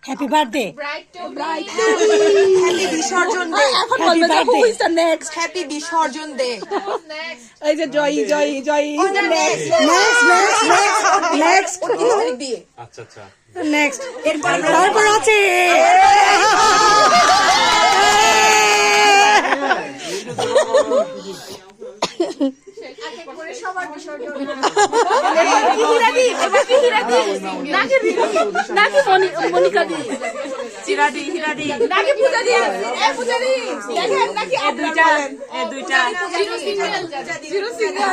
happy birthday happy বিসর্জন দে এখন বলবে যে who is the next happy বিসর্জন দে এই যে জয়ী নেক্সট নেক্সট আচ্ছা আচ্ছা নেক্সট তারপর আছে নাকি মনিকা দি চিরাডি হিরাডি নাকি পূজা দি পূজা দি দেখেন নাকি দুইটা জিরো সিঙ্গেল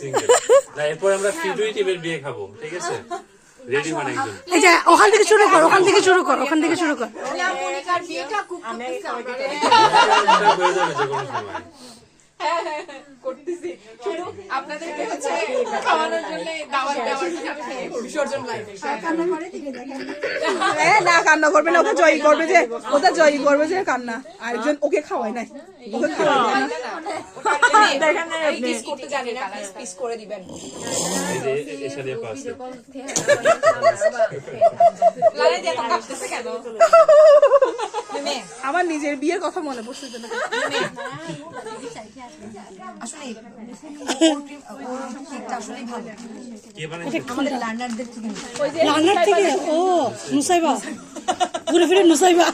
সিঙ্গেল না এরপর আমরা ফিডুইটিভের বিয়ে খাবো ঠিক আছে রেডি মানে একদম এই যে ওখান থেকে শুরু কর ওখান থেকে শুরু কর মনিকার বিয়েটা খুব হয়ে যাবে যে কোনো সময় করতেছি শুধু আপনাদেরকে হচ্ছে খাওয়ানোর জন্য দাওয়াত দেওয়ার বিসর্জন লাইভে না কান্না করবে না ওকে জয়ী করবে যে ওটা জয়ী করবে যে কান্না আরেকজন ওকে খাওয়ায় নাই ওকে খাওয়ায় না দেখেন কিস করতে জানি না পিস করে দিবেন এই যে এসা দিয়ে পাস লারে দিয়ে তো কাটতেছে কেন আমার নিজের বিয়ের কথা মনে পড়ছে না আসলে আসলে ভালো কে বানাইছে আমাদের লার্নারদের থেকে রান্নার থেকে ও নুসাইবা ঘুরে ফিরে নুসাইবা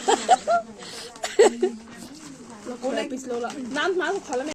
নাম খোলা